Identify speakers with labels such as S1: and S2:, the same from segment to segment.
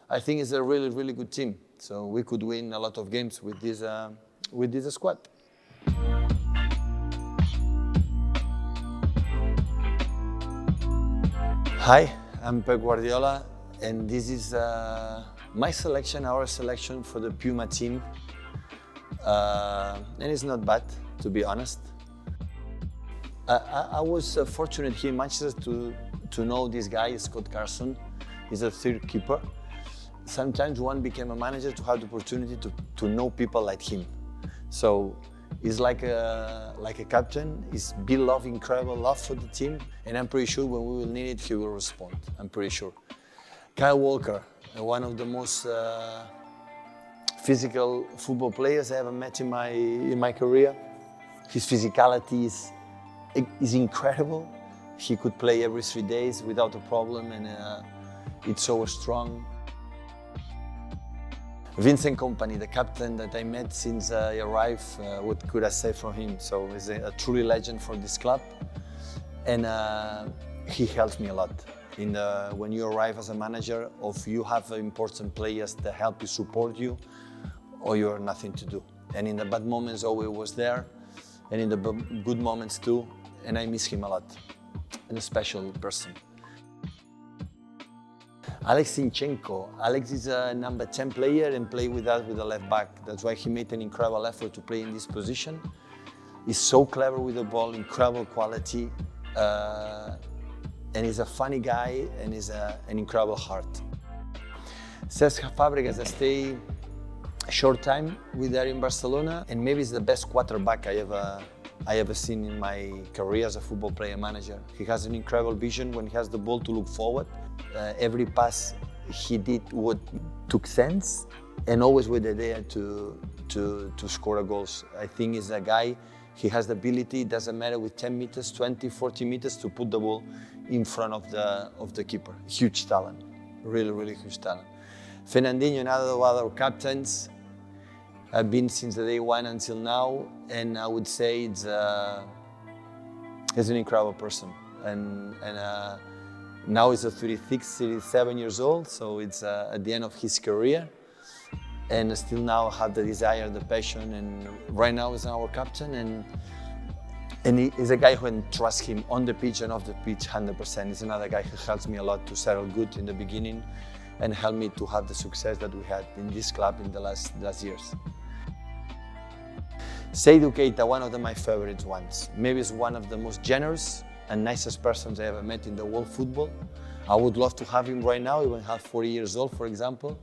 S1: I think it's a really, really good team. So we could win a lot of games with this squad. Hi, I'm Pep Guardiola, and this is my selection, our selection for the Puma team. And it's not bad, to be honest. I was fortunate here in Manchester to know this guy, Scott CARSON. He's a third keeper. Sometimes one became a manager to have the opportunity to know people like him. So he's like a captain. He's beloved, incredible love for the team, and I'm pretty sure when we will need it, he will respond. I'm pretty sure. Kyle Walker, one of the most physical football players I ever met in my career. His physicality is incredible. He could play every 3 days without a problem, and it's so strong. Vincent Kompany, the captain that I met since I arrived, what could I say from him? So he's a truly legend for this club, and he helped me a lot. When you arrive as a manager, you have important players that help you, support you, or you have nothing to do. And in the bad moments, always was there, and in the good moments too, and I miss him a lot, and a special person. ZINCHENKO. Alex is a number 10 player and play with us with the left back. That's why he made an incredible effort to play in this position. He's so clever with the ball, incredible quality, and he's a funny guy, and he's an incredible heart. Cesc Fabregas, I stay a short time with there in Barcelona, and maybe he's the best quarterback I ever seen in my career as a football player manager. He has an incredible vision when he has the ball to look forward. Every pass he did what took sense, and always with the idea to score goals. I think he's a guy, he has the ability, it doesn't matter with 10 meters, 20, 40 meters to put the ball in front of the keeper. Huge talent, really, really huge talent. Fernandinho, another of our captains, have been since the day one until now, and I would say he's an incredible person. And now he's 36, 37 years old, so it's at the end of his career, and still now have the desire, the passion, and right now he's our captain, and he is a guy who can trust him on the pitch and off the pitch 100%. He's another guy who helps me a lot to settle good in the beginning and help me to have the success that we had in this club in the last years. Seydou Keita, one of my favorite ones. Maybe he's one of the most generous and nicest persons I ever met in the world football. I would love to have him right now, even at 40 years old, for example.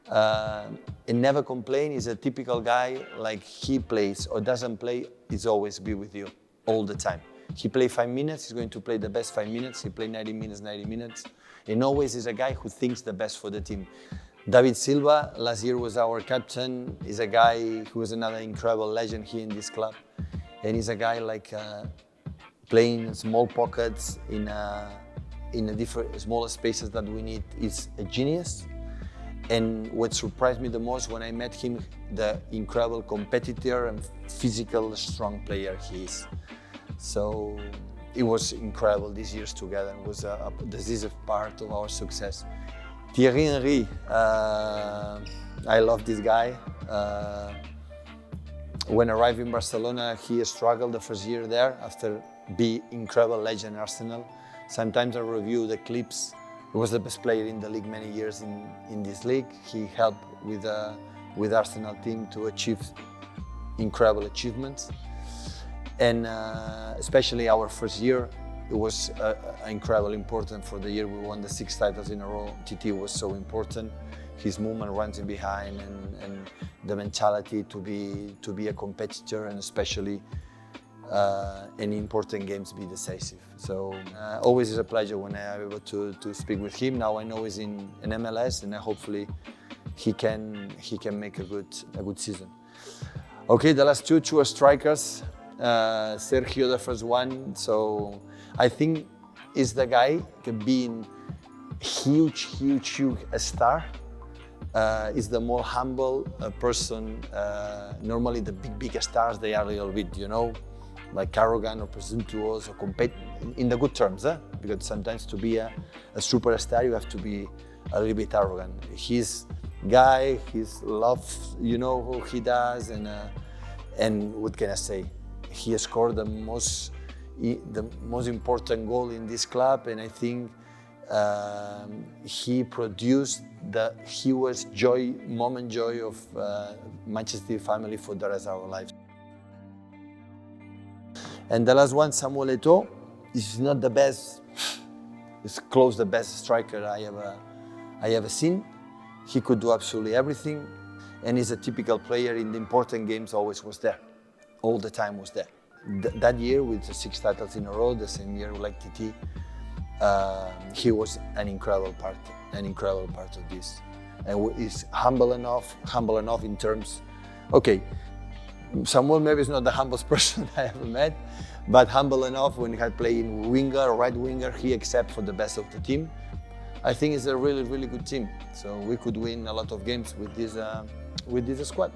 S1: And never complain. He's a typical guy, like he plays or doesn't play, he's always be with you all the time. He play 5 minutes, he's going to play the best 5 minutes. He play 90 minutes. And always is a guy who thinks the best for the team. David Silva, last year was our captain. He's a guy who is another incredible legend here in this club. And he's a guy like playing in small pockets in a different smaller spaces that we need. Is a genius. And what surprised me the most when I met him, the incredible competitor and physical strong player he is. So it was incredible these years together. It was a decisive part of our success. Thierry Henry, I love this guy. When I arrived in Barcelona, he struggled the first year there after being incredible legend Arsenal. Sometimes I review the clips. He was the best player in the league many years in this league. He helped with Arsenal team to achieve incredible achievements. And especially our first year, it was incredibly important for the year. We won the 6 titles in a row. TT was so important. His movement runs in behind and the mentality to be a competitor, and especially in important games be decisive. So always is a pleasure when I am able to speak with him. Now I know he's in MLS, and hopefully he can make a good season. Okay, the last two are strikers. Sergio, the first one. So I think is the guy being huge star. Is the more humble person. Normally the big stars, they are a little bit, like arrogant or presumptuous or compete in the good terms, because sometimes to be a superstar you have to be a little bit arrogant. He's guy, he's love, you know who he does, and what can I say? He scored the most important goal in this club, and I think he produced the hugest joy of Manchester family for the rest of our lives. And the last one, Samuel Eto'o, is not the best. It's close the best striker I ever seen. He could do absolutely everything, and he's a typical player in the important games. Always was there, all the time was there. That year with the 6 titles in a row, the same year like TT, he was an incredible part of this, and he's humble enough in terms. Okay, Samuel maybe is not the humblest person I ever met, but humble enough when he had played in winger, right winger, he accepts for the best of the team. I think it's a really, really good team. So we could win a lot of games with this squad.